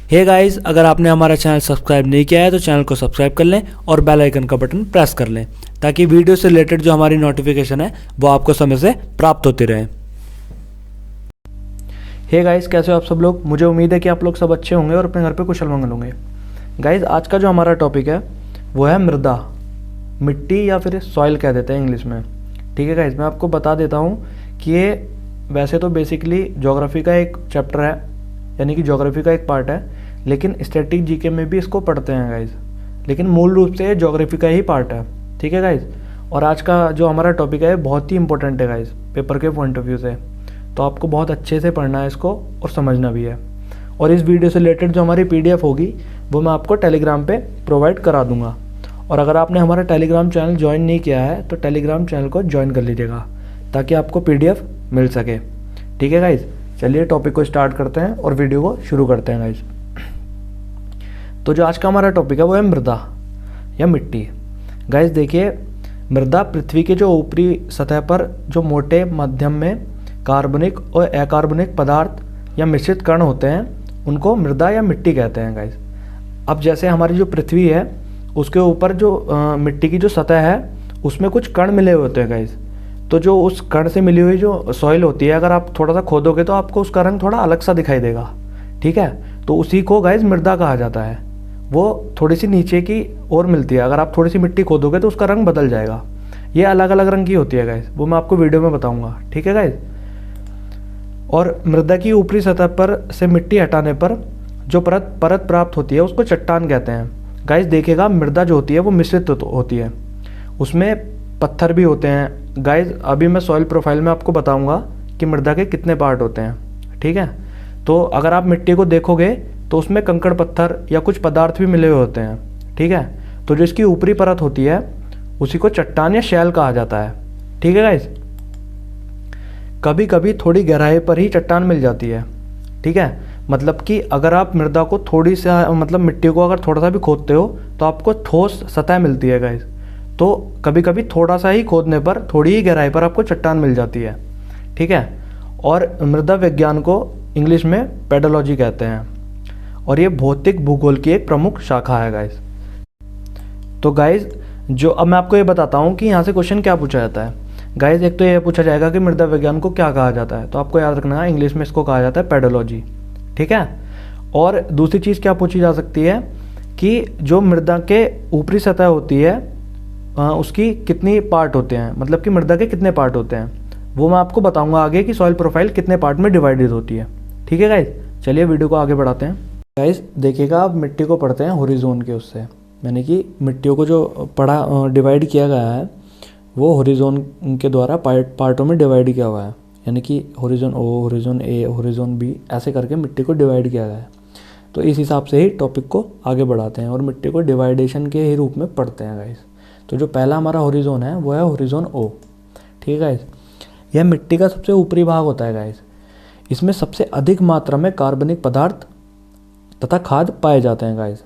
Hey guys, अगर आपने हमारा चैनल सब्सक्राइब नहीं किया है तो चैनल को सब्सक्राइब कर लें और बेल आइकन का बटन प्रेस कर लें ताकि वीडियो से रिलेटेड जो हमारी नोटिफिकेशन है वो आपको समय से प्राप्त होती रहे। हे गाइस, कैसे हो आप सब लोग। मुझे उम्मीद है कि आप लोग सब अच्छे होंगे और अपने घर पे कुशल मंगल होंगे। गाइस, आज का जो हमारा टॉपिक है वो है मृदा, मिट्टी या फिर सॉइल कह देते हैं इंग्लिश में। ठीक है गाइस, मैं आपको बता देता हूँ कि ये वैसे तो बेसिकली ज्योग्राफी का एक चैप्टर है, यानी कि ज्योग्राफी का एक पार्ट है, लेकिन स्टैटिक जीके में भी इसको पढ़ते हैं गाइस। लेकिन मूल रूप से ये ज्योग्राफी का ही पार्ट है। ठीक है गाइस, और आज का जो हमारा टॉपिक है बहुत ही इंपॉर्टेंट है गाइस पेपर के पॉइंट ऑफ व्यू से। तो आपको बहुत अच्छे से पढ़ना है इसको और समझना भी है। और इस वीडियो से रिलेटेड जो हमारी PDF होगी वो मैं आपको टेलीग्राम पे प्रोवाइड करा दूंगा। और अगर आपने हमारा टेलीग्राम चैनल ज्वाइन नहीं किया है तो टेलीग्राम चैनल को ज्वाइन कर लीजिएगा ताकि आपको PDF मिल सके। ठीक है गाइज, चलिए टॉपिक को स्टार्ट करते हैं और वीडियो को शुरू करते हैं गाइज। तो जो आज का हमारा टॉपिक है वो है मृदा या मिट्टी। गाइज देखिए, मृदा पृथ्वी के जो ऊपरी सतह पर जो मोटे मध्यम में कार्बनिक और अकार्बनिक पदार्थ या मिश्रित कण होते हैं उनको मृदा या मिट्टी कहते हैं गाइज। अब जैसे हमारी जो पृथ्वी है उसके ऊपर जो मिट्टी की जो सतह है उसमें कुछ कण मिले हुए होते हैं गाइज। तो जो उस कण से मिली हुई जो सॉइल होती है, अगर आप थोड़ा सा खोदोगे तो आपको उसका रंग थोड़ा अलग सा दिखाई देगा। ठीक है, तो उसी को गाइज मृदा कहा जाता है। वो थोड़ी सी नीचे की ओर मिलती है, अगर आप थोड़ी सी मिट्टी खोदोगे तो उसका रंग बदल जाएगा। ये अलग अलग रंग की होती है गाइज, वो मैं आपको वीडियो में बताऊंगा। ठीक है गाइज, और मृदा की ऊपरी सतह पर से मिट्टी हटाने पर जो परत प्राप्त होती है उसको चट्टान कहते हैं। गाइज देखिएगा, मृदा जो होती है वो मिश्रित होती है, उसमें पत्थर भी होते हैं। गाइज अभी मैं सॉइल प्रोफाइल में आपको बताऊंगा कि मृदा के कितने पार्ट होते हैं। ठीक है, तो अगर आप मिट्टी को देखोगे तो उसमें कंकड़ पत्थर या कुछ पदार्थ भी मिले हुए होते हैं। ठीक है, तो जो इसकी ऊपरी परत होती है उसी को चट्टान या शैल कहा जाता है। ठीक है गाइज, कभी कभी थोड़ी गहराई पर ही चट्टान मिल जाती है। ठीक है, मतलब कि अगर आप मृदा को थोड़ी सा मिट्टी को अगर थोड़ा सा भी खोदते हो तो आपको ठोस सतह मिलती है गाइज। तो कभी कभी थोड़ा सा ही खोदने पर, थोड़ी ही गहराई पर आपको चट्टान मिल जाती है। ठीक है, और मृदा विज्ञान को इंग्लिश में पेडोलॉजी कहते हैं और ये भौतिक भूगोल की एक प्रमुख शाखा है गाइज। तो गाइज जो अब मैं आपको ये बताता हूँ कि यहाँ से क्वेश्चन क्या पूछा जाता है। गाइज एक तो ये पूछा जाएगा कि मृदा विज्ञान को क्या कहा जाता है, तो आपको याद रखना है इंग्लिश में इसको कहा जाता है पेडोलॉजी। ठीक है, और दूसरी चीज़ क्या पूछी जा सकती है कि जो मृदा के ऊपरी सतह होती है उसकी कितनी पार्ट होते हैं, मतलब कि मृदा के कितने पार्ट होते हैं, वो मैं आपको बताऊंगा आगे कि सॉइल प्रोफाइल कितने पार्ट में डिवाइडेड होती है। ठीक है गाइज, चलिए वीडियो को आगे बढ़ाते हैं। गाइज देखिएगा, आप मिट्टी को पढ़ते हैं हॉरिजॉन के उससे, यानी कि मिट्टियों को जो डिवाइड किया गया है वो हॉरिजॉन के द्वारा पार्टों में डिवाइड किया हुआ है, यानी कि horizon O, horizon A, horizon B ऐसे करके मिट्टी को डिवाइड किया गया है। तो इस हिसाब से ही टॉपिक को आगे बढ़ाते हैं और मिट्टी को डिवाइडेशन के ही रूप में पढ़ते हैं गाइस। तो जो पहला हमारा हॉरिजॉन है वो है हॉरिजॉन O। ठीक है गाइस, यह मिट्टी का सबसे ऊपरी भाग होता है गाइस। इसमें सबसे अधिक मात्रा में कार्बनिक पदार्थ तथा खाद पाए जाते हैं गाइस।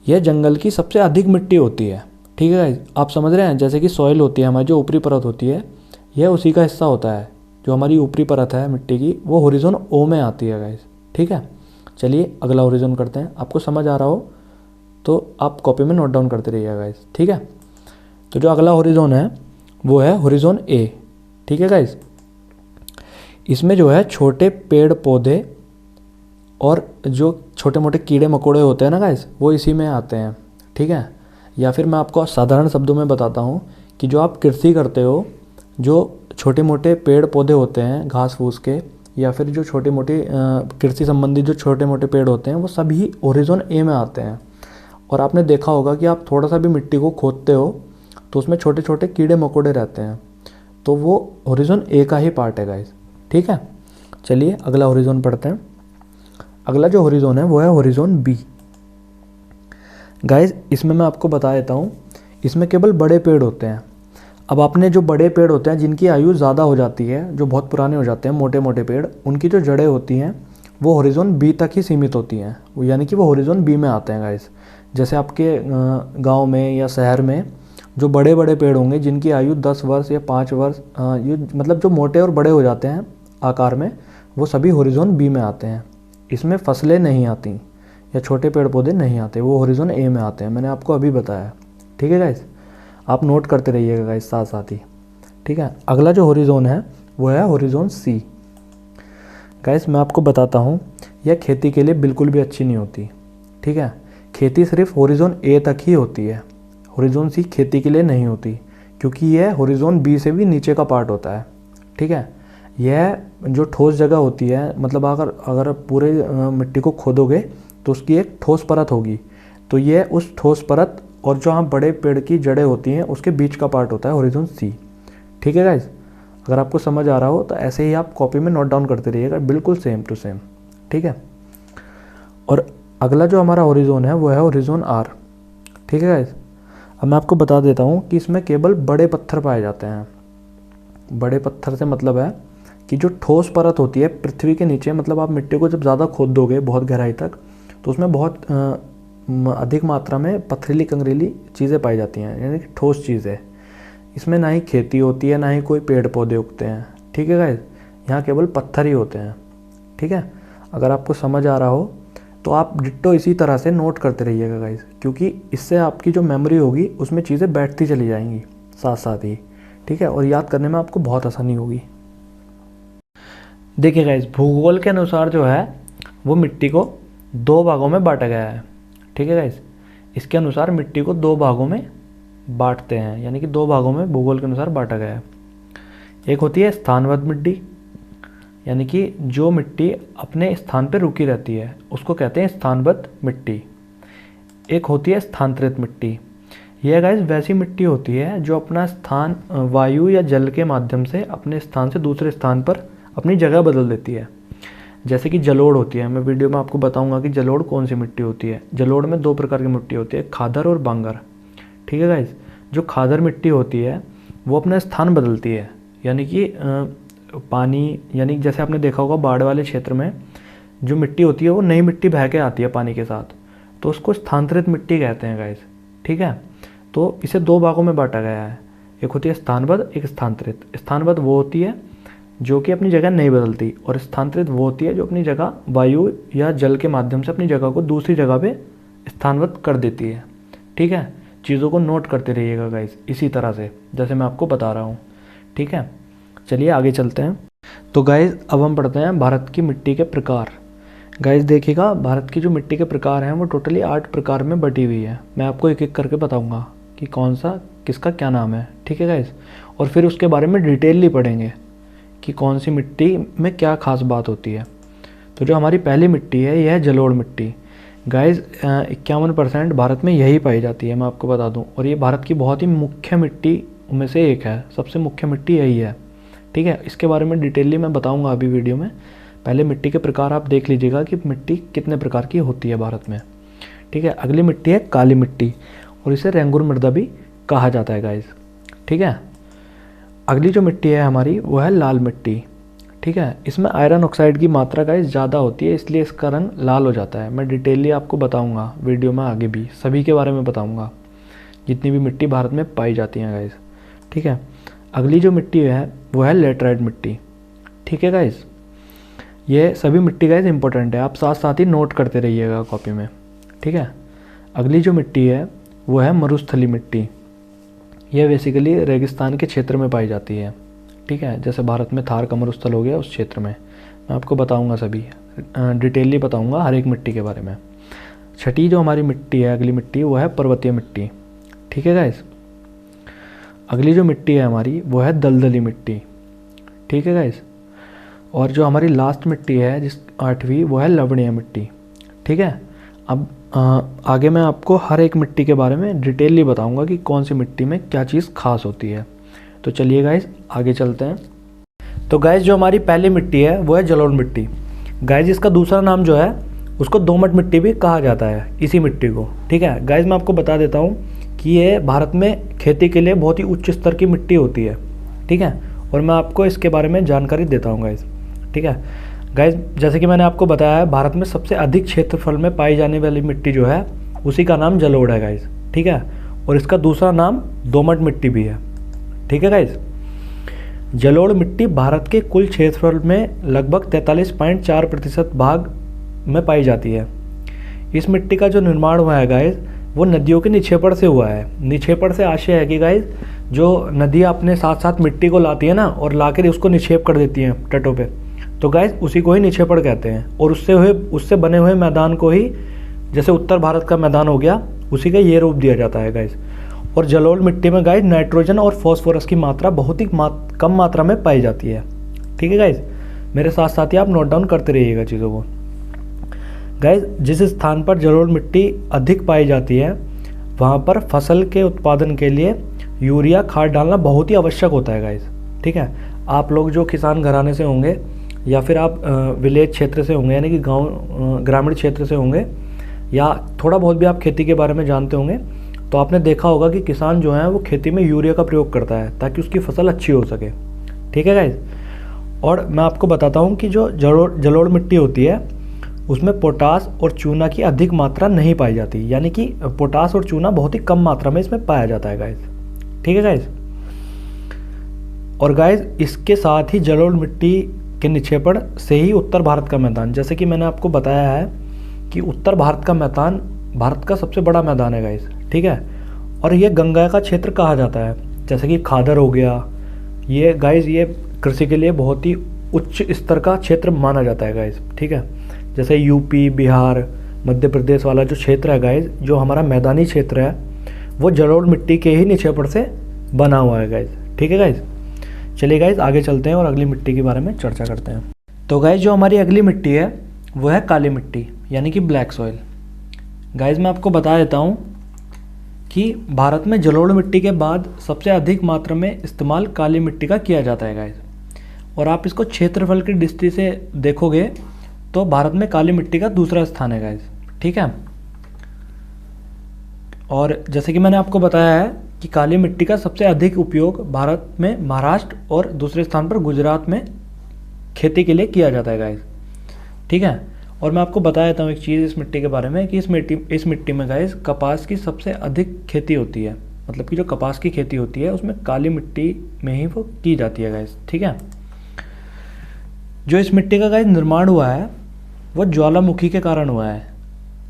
यह जंगल की सबसे अधिक मिट्टी होती है। ठीक है गाइस, आप समझ रहे हैं, जैसे कि सॉइल होती है हमारी जो ऊपरी परत होती है, यह उसी का हिस्सा होता है। जो हमारी ऊपरी परत है मिट्टी की वो हॉरिजॉन O में आती है गाइस। ठीक है, चलिए अगला हॉरिजॉन करते हैं। आपको समझ आ रहा हो तो आप कॉपी में नोट डाउन करते रहिएगा गाइस। ठीक है, तो जो अगला हॉरिजॉन है वो है हॉरिजॉन A। ठीक है गाइस, इसमें जो है छोटे पेड़ पौधे और जो छोटे मोटे कीड़े मकोड़े होते हैं ना गाइस, वो इसी में आते हैं। ठीक है, या फिर मैं आपको साधारण शब्दों में बताता हूँ कि जो आप कृषि करते हो, जो छोटे मोटे पेड़ पौधे होते हैं घास फूस के, या फिर जो छोटे मोटे कृषि संबंधी जो छोटे मोटे पेड़ होते हैं वो सभी हॉरिजॉन A में आते हैं। और आपने देखा होगा कि आप थोड़ा सा भी मिट्टी को खोदते हो तो उसमें छोटे छोटे कीड़े मकोड़े रहते हैं, तो वो हॉरिजॉन A का ही पार्ट है गाइस। ठीक है, चलिए अगला हॉरिजॉन पढ़ते हैं। अगला जो हॉरिजॉन है वो है हॉरिजॉन B। गाइस इसमें मैं आपको बता देता हूँ, इसमें केवल बड़े पेड़ होते हैं। अब आपने जो बड़े पेड़ होते हैं जिनकी आयु ज़्यादा हो जाती है, जो बहुत पुराने हो जाते हैं, मोटे मोटे पेड़, उनकी जो जड़ें होती हैं वो हॉरिजॉन B तक ही सीमित होती हैं, यानी कि वो हॉरिजॉन B में आते हैं गाइस। जैसे आपके गांव में या शहर में जो बड़े बड़े पेड़ होंगे जिनकी आयु 10 वर्ष या 5 वर्ष, ये मतलब जो मोटे और बड़े हो जाते हैं आकार में, वो सभी हॉरिजॉन B में आते हैं। इसमें फसलें नहीं आती, या छोटे पेड़ पौधे नहीं आते, वो हॉरिजॉन ए में आते हैं, मैंने आपको अभी बताया। ठीक है गाइस, आप नोट करते रहिएगा गाइस साथ साथ ही। ठीक है, अगला जो हॉरिजॉन है वो है हॉरिजॉन सी। गाइस मैं आपको बताता हूँ, यह खेती के लिए बिल्कुल भी अच्छी नहीं होती। ठीक है, खेती सिर्फ हॉरिजॉन ए तक ही होती है, हॉरिजॉन सी खेती के लिए नहीं होती, क्योंकि यह हॉरिजॉन बी से भी नीचे का पार्ट होता है। ठीक है, यह जो ठोस जगह होती है, मतलब अगर पूरे मिट्टी को खोदोगे तो उसकी एक ठोस परत होगी, तो यह उस ठोस परत और जो यहाँ बड़े पेड़ की जड़ें होती हैं उसके बीच का पार्ट होता है हॉरिजॉन सी। ठीक है गाइस, अगर आपको समझ आ रहा हो तो ऐसे ही आप कॉपी में नोट डाउन करते रहिएगा, बिल्कुल सेम टू सेम। ठीक है, और अगला जो हमारा हॉरिजॉन है वो है हॉरिजॉन आर। ठीक है गाइस, अब मैं आपको बता देता हूँ कि इसमें केवल बड़े पत्थर पाए जाते हैं। बड़े पत्थर से मतलब है कि जो ठोस परत होती है पृथ्वी के नीचे, मतलब आप मिट्टी को जब ज़्यादा खोद दोगे बहुत गहराई तक तो उसमें बहुत अधिक मात्रा में पथरीली कंकरीली चीज़ें पाई जाती हैं, यानी कि ठोस चीज़ें। इसमें ना ही खेती होती है, ना ही कोई पेड़ पौधे उगते हैं। ठीक है गाइस, यहाँ केवल पत्थर ही होते हैं। ठीक है, अगर आपको समझ आ रहा हो तो आप डिट्टो इसी तरह से नोट करते रहिएगा गाइस, क्योंकि इससे आपकी जो मेमोरी होगी उसमें चीज़ें बैठती चली जाएंगी साथ साथ ही। ठीक है, और याद करने में आपको बहुत आसानी होगी। देखिए गाइस, भूगोल के अनुसार जो है वो मिट्टी को 2 भागों में बांटा गया है। ठीक है गाइस, इसके अनुसार मिट्टी को 2 भागों में बांटते हैं, यानी कि 2 भागों में भूगोल के अनुसार बांटा गया है। एक होती है स्थानबद्ध मिट्टी, यानी कि जो मिट्टी अपने स्थान पर रुकी रहती है उसको कहते हैं स्थानबद्ध मिट्टी। एक होती है स्थानांतरित मिट्टी। यह गाइस वैसी मिट्टी होती है जो अपना स्थान वायु या जल के माध्यम से अपने स्थान से दूसरे स्थान पर अपनी जगह बदल देती है। जैसे कि जलोढ़ होती है, मैं वीडियो में आपको बताऊंगा कि जलोढ़ कौन सी मिट्टी होती है। जलोढ़ में 2 प्रकार की मिट्टी होती है, खादर और बांगर। ठीक है गाइस, जो खादर मिट्टी होती है वो अपना स्थान बदलती है, यानी कि पानी, यानी जैसे आपने देखा होगा बाढ़ वाले क्षेत्र में जो मिट्टी होती है वो नई मिट्टी बह के आती है पानी के साथ, तो उसको स्थानांतरित मिट्टी कहते हैं गाइस। ठीक है, तो इसे 2 भागों में बांटा गया है, एक होती है स्थानबद्ध, एक स्थानांतरित। स्थानबद्ध वो होती है जो कि अपनी जगह नहीं बदलती, और स्थानांतरित वो होती है जो अपनी जगह वायु या जल के माध्यम से अपनी जगह को दूसरी जगह पे स्थानबद्ध कर देती है। ठीक है, चीज़ों को नोट करते रहिएगा गाइस इसी तरह से जैसे मैं आपको बता रहा हूँ। ठीक है, चलिए आगे चलते हैं। तो गाइस अब हम पढ़ते हैं भारत की मिट्टी के प्रकार। गाइस देखिएगा, भारत की जो मिट्टी के प्रकार हैं वो टोटली 8 प्रकार में बटी हुई है। मैं आपको एक एक करके बताऊंगा कि कौन सा किसका क्या नाम है। ठीक है गाइस, और फिर उसके बारे में डिटेलली पढ़ेंगे कि कौन सी मिट्टी में क्या खास बात होती है। तो जो हमारी पहली मिट्टी है यह है जलोढ़ मिट्टी। गाइस 51% भारत में यही पाई जाती है, मैं आपको बता दूं, और ये भारत की बहुत ही मुख्य मिट्टी में से एक है, सबसे मुख्य मिट्टी यही है। ठीक है, इसके बारे में डिटेलली मैं बताऊंगा अभी वीडियो में। पहले मिट्टी के प्रकार आप देख लीजिएगा कि मिट्टी कितने प्रकार की होती है भारत में। ठीक है, अगली मिट्टी है काली मिट्टी, और इसे रेंगुर मृदा भी कहा जाता है गाइस। ठीक है, अगली जो मिट्टी है हमारी वो है लाल मिट्टी। ठीक है, इसमें आयरन ऑक्साइड की मात्रा गाइस ज़्यादा होती है, इसलिए इसका रंग लाल हो जाता है। मैं डिटेलली आपको बताऊंगा वीडियो में, आगे भी सभी के बारे में बताऊंगा जितनी भी मिट्टी भारत में पाई जाती है गाइस। ठीक है, अगली जो मिट्टी है वो है लेटराइट मिट्टी। ठीक है गाइस, ये सभी मिट्टी गाइस इंपॉर्टेंट है, आप साथ साथ ही नोट करते रहिएगा कॉपी में। ठीक है, अगली जो मिट्टी है वो है मरुस्थली मिट्टी। यह बेसिकली रेगिस्तान के क्षेत्र में पाई जाती है। ठीक है, जैसे भारत में थार का मरुस्थल हो गया, उस क्षेत्र में मैं आपको बताऊंगा, सभी डिटेलली बताऊंगा हर एक मिट्टी के बारे में। छठी जो हमारी मिट्टी है, अगली मिट्टी, वो है पर्वतीय मिट्टी। ठीक है गाइस, अगली जो मिट्टी है हमारी वो है दलदली मिट्टी। ठीक है गाइस, और जो हमारी लास्ट मिट्टी है जिस 8वीं, वो है लवणीय मिट्टी। ठीक है, अब आगे मैं आपको हर एक मिट्टी के बारे में डिटेलली बताऊंगा कि कौन सी मिट्टी में क्या चीज़ खास होती है। तो चलिए गाइस आगे चलते हैं। तो गाइस जो हमारी पहली मिट्टी है वो है जलोढ़ मिट्टी। गाइस इसका दूसरा नाम जो है उसको दोमट मिट्टी भी कहा जाता है, इसी मिट्टी को। ठीक है गाइस, मैं आपको बता देता हूँ कि ये भारत में खेती के लिए बहुत ही उच्च स्तर की मिट्टी होती है। ठीक है, और मैं आपको इसके बारे में जानकारी देता हूँ गाइस। ठीक है गाइस, जैसे कि मैंने आपको बताया है, भारत में सबसे अधिक क्षेत्रफल में पाई जाने वाली मिट्टी जो है उसी का नाम जलोढ़ है गाइस। ठीक है, और इसका दूसरा नाम दोमट मिट्टी भी है। ठीक है गाइस, जलोढ़ मिट्टी भारत के कुल क्षेत्रफल में लगभग 43.4% भाग में पाई जाती है। इस मिट्टी का जो निर्माण हुआ है गाइस वो नदियों के निक्षेपण से हुआ है। निक्षेपण से आशय है कि गाइस जो नदियाँ अपने साथ साथ मिट्टी को लाती है ना और लाकर उसको निक्षेप कर देती हैं तटों पे, तो गाइस उसी को ही निक्षेपण कहते हैं। और उससे बने हुए मैदान को ही, जैसे उत्तर भारत का मैदान हो गया, उसी का ये रूप दिया जाता है गाइस। और जलोढ़ मिट्टी में गाइस नाइट्रोजन और फॉस्फोरस की मात्रा बहुत ही कम मात्रा में पाई जाती है। ठीक है गाइस, मेरे साथ साथ ही आप नोट डाउन करते रहिएगा चीज़ों को। गाइस जिस स्थान पर जलोढ़ मिट्टी अधिक पाई जाती है वहाँ पर फसल के उत्पादन के लिए यूरिया खाद डालना बहुत ही आवश्यक होता है गाइस। ठीक है, आप लोग जो किसान घराने से होंगे या फिर आप विलेज क्षेत्र से होंगे, यानी कि गांव ग्रामीण क्षेत्र से होंगे, या थोड़ा बहुत भी आप खेती के बारे में जानते होंगे, तो आपने देखा होगा कि किसान जो है वो खेती में यूरिया का प्रयोग करता है ताकि उसकी फसल अच्छी हो सके। ठीक है गाइस, और मैं आपको बताता हूँ कि जो जलोढ़ मिट्टी होती है उसमें पोटास और चूना की अधिक मात्रा नहीं पाई जाती, यानी कि पोटास और चूना बहुत ही कम मात्रा में इसमें पाया जाता है गाइस। ठीक है गाइस, और गाइस इसके साथ ही जलोढ़ मिट्टी के निक्षेपण से ही उत्तर भारत का मैदान, जैसे कि मैंने आपको बताया है कि उत्तर भारत का मैदान भारत का सबसे बड़ा मैदान है गाइस। ठीक है, और ये गंगा का क्षेत्र कहा जाता है, जैसे कि खादर हो गया, ये गाइस ये कृषि के लिए बहुत ही उच्च स्तर का क्षेत्र माना जाता है गाइस। ठीक है, जैसे यूपी, बिहार, मध्य प्रदेश वाला जो क्षेत्र है गाइस, जो हमारा मैदानी क्षेत्र है, वो जलोढ़ मिट्टी के ही निक्षेपण से बना हुआ है गाइस। ठीक है गाइस, चलिए गाइस आगे चलते हैं और अगली मिट्टी के बारे में चर्चा करते हैं। तो गाइस जो हमारी अगली मिट्टी है वो है काली मिट्टी, यानी कि ब्लैक सॉइल। गाइस मैं आपको बता देता हूँ कि भारत में जलोढ़ मिट्टी के बाद सबसे अधिक मात्रा में इस्तेमाल काली मिट्टी का किया जाता है गाइस। और आप इसको क्षेत्रफल की दृष्टि से देखोगे तो भारत में काली मिट्टी का दूसरा स्थान है गाइस। ठीक है, और जैसे कि मैंने आपको बताया है कि काली मिट्टी का सबसे अधिक उपयोग भारत में महाराष्ट्र और दूसरे स्थान पर गुजरात में खेती के लिए किया जाता है गाइस। ठीक है, और मैं आपको बता देता हूँ एक चीज़ इस मिट्टी के बारे में कि इस मिट्टी में गाइस कपास की सबसे अधिक खेती होती है, मतलब कि जो कपास की खेती होती है उसमें काली मिट्टी में ही वो की जाती है गाइस। ठीक है, जो इस मिट्टी का गाइस निर्माण हुआ है वो ज्वालामुखी के कारण हुआ है।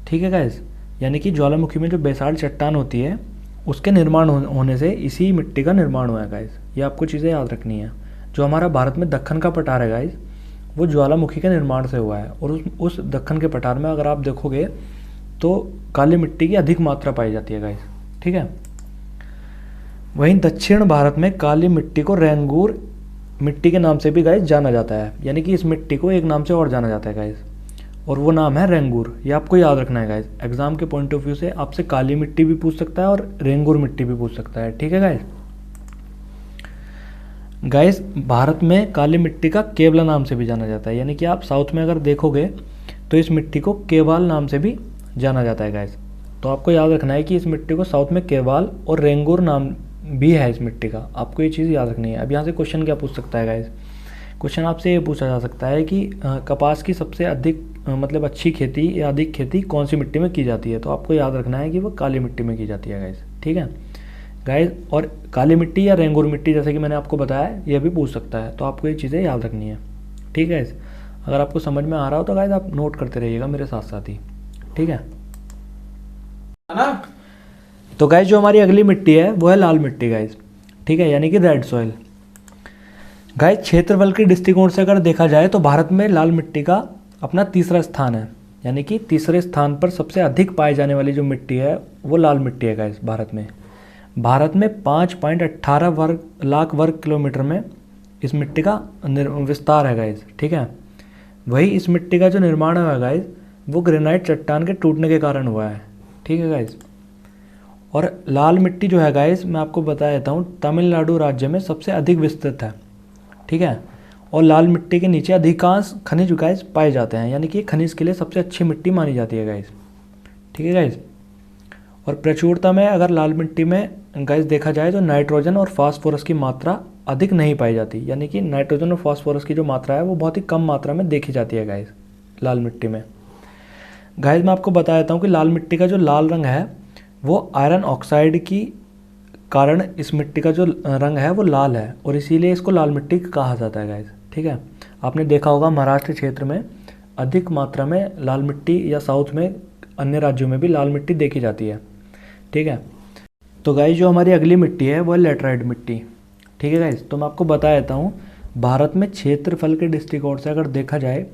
ठीक है गाइस, यानी कि ज्वालामुखी में जो बेसाल्ट चट्टान होती है उसके निर्माण होने से इसी मिट्टी का निर्माण हुआ है गाइस। ये आपको चीज़ें याद रखनी है। जो हमारा भारत में दक्कन का पठार है गाइस, वो ज्वालामुखी के निर्माण से हुआ है। और उस दक्कन के पठार में अगर आप देखोगे तो काली मिट्टी की अधिक मात्रा पाई जाती है गाइस। ठीक है, वहीं दक्षिण भारत में काली मिट्टी को रेंगूर मिट्टी के नाम से भी गाइस जाना जाता है, यानी कि इस मिट्टी को एक नाम से और जाना जाता है गाइस, और वो नाम है रेंगूर। ये आपको याद रखना है गाइस, एग्जाम के पॉइंट ऑफ व्यू से आपसे काली मिट्टी भी पूछ सकता है और रेंगूर मिट्टी भी पूछ सकता है। ठीक है गाइस, गाइस भारत में काली मिट्टी का केवला नाम से भी जाना जाता है, यानी कि आप साउथ में अगर देखोगे तो इस मिट्टी को केवाल नाम से भी जाना जाता है गाइस। तो आपको याद रखना है कि इस मिट्टी को साउथ में केवाल और रेंगूर नाम भी है इस मिट्टी का, आपको ये चीज़ याद रखनी है। अब यहाँ से क्वेश्चन क्या पूछ सकता है गाइस, क्वेश्चन आपसे ये पूछा जा सकता है कि कपास की सबसे अधिक मतलब अच्छी खेती या अधिक खेती कौन सी मिट्टी में की जाती है, तो आपको याद रखना है कि वो काली मिट्टी में की जाती है गाइस। ठीक है गाइस, और काली मिट्टी या रेंगूर मिट्टी जैसे कि मैंने आपको बताया ये भी पूछ सकता है, तो आपको ये चीज़ें याद रखनी है। ठीक है गाइस, अगर आपको समझ में आ रहा हो तो गाइस आप नोट करते रहिएगा मेरे साथ साथ ही। ठीक है ना, तो गाइस जो हमारी अगली मिट्टी है वो है लाल मिट्टी गाइस। ठीक है, यानी कि रेड सॉइल। गाइस क्षेत्रफल के दृष्टिकोण से अगर देखा जाए तो भारत में लाल मिट्टी का अपना तीसरा स्थान है, यानी कि तीसरे स्थान पर सबसे अधिक पाई जाने वाली जो मिट्टी है वो लाल मिट्टी है गाइस। भारत में 5.18 लाख वर्ग किलोमीटर में इस मिट्टी का विस्तार है गाइस। ठीक है, वही इस मिट्टी का जो निर्माण हुआ है गाइस वो ग्रेनाइट चट्टान के टूटने के कारण हुआ है। ठीक है गाइस, और लाल मिट्टी जो है गाइस मैं आपको बता देता हूँ तमिलनाडु राज्य में सबसे अधिक विस्तृत है। ठीक है, और लाल मिट्टी के नीचे अधिकांश खनिज गाइस पाए जाते हैं, यानी कि खनिज के लिए सबसे अच्छी मिट्टी मानी जाती है गाइस। ठीक है गाइस, और प्रचुरता में अगर लाल मिट्टी में गाइस देखा जाए तो नाइट्रोजन और फास्फोरस की मात्रा अधिक नहीं पाई जाती, यानी कि नाइट्रोजन और फास्फोरस की जो मात्रा है वो बहुत ही कम मात्रा में देखी जाती है गाइस लाल मिट्टी में। गाइस मैं आपको बता देता हूँ कि लाल मिट्टी का जो लाल रंग है वो आयरन ऑक्साइड की कारण इस मिट्टी का जो रंग है वो लाल है, और इसीलिए इसको लाल मिट्टी कहा जाता है गाइस। ठीक है, आपने देखा होगा महाराष्ट्र क्षेत्र में अधिक मात्रा में लाल मिट्टी या साउथ में अन्य राज्यों में भी लाल मिट्टी देखी जाती है। ठीक है, तो गाइस जो हमारी अगली मिट्टी है वो है लेटराइट मिट्टी। ठीक है गाइस, तो मैं आपको बता देता हूँ, भारत में क्षेत्रफल के दृष्टिकोण से अगर देखा जाए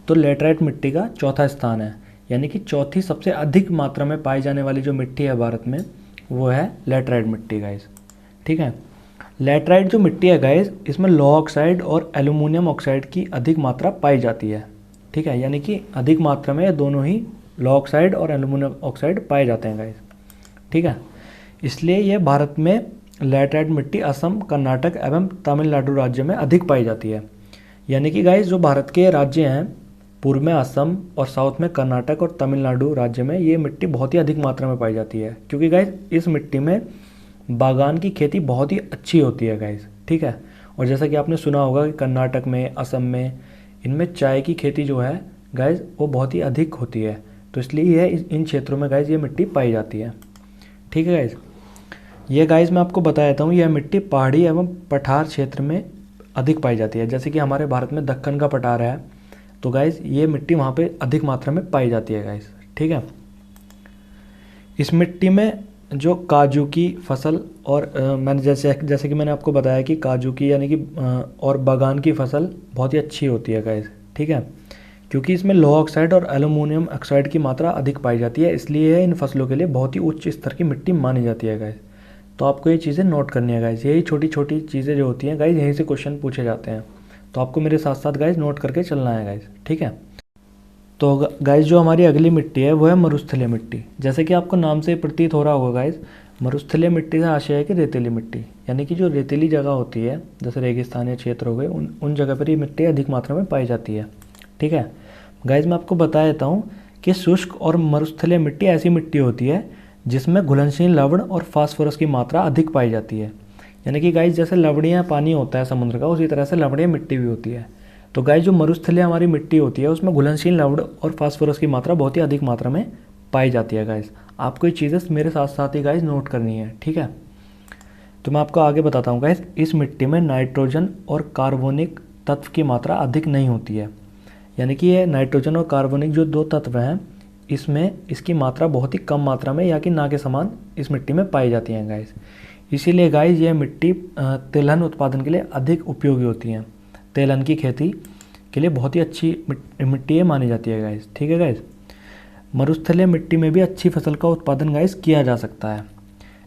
तो लेटराइट मिट्टी का चौथा स्थान है, यानी कि चौथी सबसे अधिक मात्रा में पाई जाने वाली जो मिट्टी है भारत में वो है लेटराइट मिट्टी गाइस। ठीक है, लेटराइट जो मिट्टी है गाइस, इसमें लौह ऑक्साइड और एल्यूमिनियम ऑक्साइड की अधिक मात्रा पाई जाती है। ठीक है, यानी कि अधिक मात्रा में दोनों ही लौह ऑक्साइड और एल्यूमिनियम ऑक्साइड पाए जाते हैं गाइस। ठीक है, इसलिए यह भारत में लेटराइट मिट्टी असम, कर्नाटक एवं तमिलनाडु राज्य में अधिक पाई जाती है। यानी कि गाइस जो भारत के राज्य हैं, पूर्व में असम और साउथ में कर्नाटक और तमिलनाडु राज्य में ये मिट्टी बहुत ही अधिक मात्रा में पाई जाती है, क्योंकि गाइस इस मिट्टी में बागान की खेती बहुत ही अच्छी होती है गाइस। ठीक है, और जैसा कि आपने सुना होगा कि कर्नाटक में, असम में, इनमें चाय की खेती जो है गाइस वो बहुत ही अधिक होती है, तो इसलिए यह इन क्षेत्रों में गाइस ये मिट्टी पाई जाती है। ठीक है गाइस, ये गाइस मैं आपको बता देता हूँ, यह मिट्टी पहाड़ी एवं पठार क्षेत्र में अधिक पाई जाती है। जैसे कि हमारे भारत में दक्कन का पठार है, तो गाइस ये मिट्टी वहाँ पे अधिक मात्रा में पाई जाती है गाइस। ठीक है, इस मिट्टी में जो काजू की फसल और मैंने जैसे कि मैंने आपको बताया कि काजू की यानी कि और बागान की फसल बहुत ही अच्छी होती है गाइस। ठीक है, क्योंकि इसमें लोहा ऑक्साइड और एल्यूमिनियम ऑक्साइड की मात्रा अधिक पाई जाती है, इसलिए इन फसलों के लिए बहुत ही उच्च स्तर की मिट्टी मानी जाती है गाइस। तो आपको ये चीज़ें नोट करनी है गाइस, यही छोटी छोटी चीज़ें जो होती हैं गाइस, यहीं से क्वेश्चन पूछे जाते हैं, तो आपको मेरे साथ साथ गाइस नोट करके चलना है गाइस। ठीक है, तो गाइस जो हमारी अगली मिट्टी है वो है मरुस्थलीय मिट्टी। जैसे कि आपको नाम से प्रतीत हो रहा होगा गाइस, मरुस्थलीय मिट्टी से आशय है कि रेतीली मिट्टी, यानी कि जो रेतीली जगह होती है जैसे रेगिस्तानीय क्षेत्र हो गए, उन जगह पर ये मिट्टी अधिक मात्रा में पाई जाती है। ठीक है गाइस, मैं आपको बता देता हूँ कि शुष्क और मरुस्थलीय मिट्टी ऐसी मिट्टी होती है जिसमें घुलनशील लवण और फास्फोरस की मात्रा अधिक पाई जाती है। यानी कि गाइस जैसे लवणीय पानी होता है समुद्र का, उसी तरह से लवणीय मिट्टी भी होती है। तो गाइस जो मरुस्थलीय हमारी मिट्टी होती है उसमें घुलनशील लवण और फास्फोरस की मात्रा बहुत ही अधिक मात्रा में पाई जाती है गाइस। आपको ये चीज़ें मेरे साथ साथ ही गाइस नोट करनी है। ठीक है, तो मैं आपको आगे बताता हूँ गाइस, इस मिट्टी में नाइट्रोजन और कार्बोनिक तत्व की मात्रा अधिक नहीं होती है। यानी कि ये नाइट्रोजन और कार्बोनिक जो दो तत्व हैं, इसमें इसकी मात्रा बहुत ही कम मात्रा में या कि ना के समान इस मिट्टी में पाई जाती हैं गाइस। इसीलिए गाइस ये मिट्टी तिलहन उत्पादन के लिए अधिक उपयोगी होती हैं। तिलहन की खेती के लिए बहुत ही अच्छी मिट्टी ये मानी जाती है गाइस। ठीक है गाइस, मरुस्थलीय मिट्टी में भी अच्छी फसल का उत्पादन गाइस किया जा सकता है,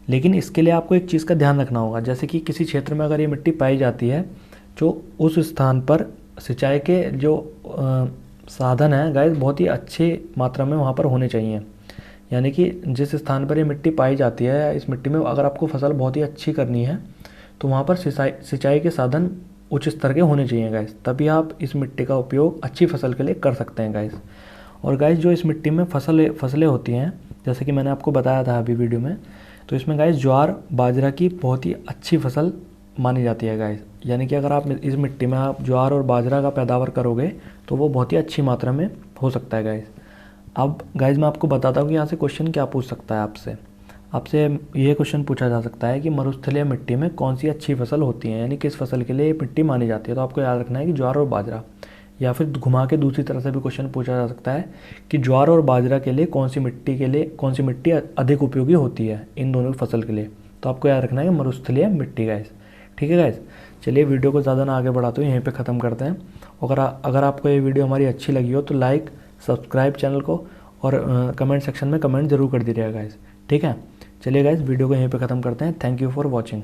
लेकिन इसके लिए आपको एक चीज़ का ध्यान रखना होगा। जैसे कि किसी क्षेत्र में अगर ये मिट्टी पाई जाती है, जो उस स्थान पर सिंचाई के जो साधन हैं गाइस बहुत ही अच्छी मात्रा में वहाँ पर होने चाहिए। यानी कि जिस स्थान पर ये मिट्टी पाई जाती है, इस मिट्टी में अगर आपको फसल बहुत ही अच्छी करनी है तो वहाँ पर सिंचाई के साधन उच्च स्तर के होने चाहिए गाइस, तभी आप इस मिट्टी का उपयोग अच्छी फसल के लिए कर सकते हैं गाइस। और गाइस जो इस मिट्टी में फसलें होती हैं, जैसे कि मैंने आपको बताया था अभी वीडियो में, तो इसमें गाइस ज्वार बाजरा की बहुत ही अच्छी फसल मानी जाती है गाइस। यानी कि अगर आप इस मिट्टी में आप ज्वार और बाजरा का पैदावार करोगे तो वो बहुत ही अच्छी मात्रा में हो सकता है गाइस। अब गाइस मैं आपको बताता हूँ कि यहाँ से क्वेश्चन क्या पूछ सकता है आपसे ये क्वेश्चन पूछा जा सकता है कि मरुस्थलीय मिट्टी में कौन सी अच्छी फसल होती है, यानी किस फसल के लिए मिट्टी मानी जाती है। तो आपको याद रखना है कि ज्वार और बाजरा, या फिर घुमा के दूसरी तरह से भी क्वेश्चन पूछा जा सकता है कि ज्वार और बाजरा के लिए कौन सी मिट्टी अधिक उपयोगी होती है इन दोनों की फसल के लिए। तो आपको याद रखना है कि मरुस्थलीय मिट्टी गाइस। ठीक है गाइस, चलिए वीडियो को ज़्यादा ना आगे बढ़ाते हुए यहीं पे ख़त्म करते हैं। अगर आपको ये वीडियो हमारी अच्छी लगी हो तो लाइक, सब्सक्राइब चैनल को, और कमेंट सेक्शन में कमेंट जरूर कर दीजिएगा गाइस। ठीक है, चलिए गाइस वीडियो को यहीं पे ख़त्म करते हैं। Thank you for watching.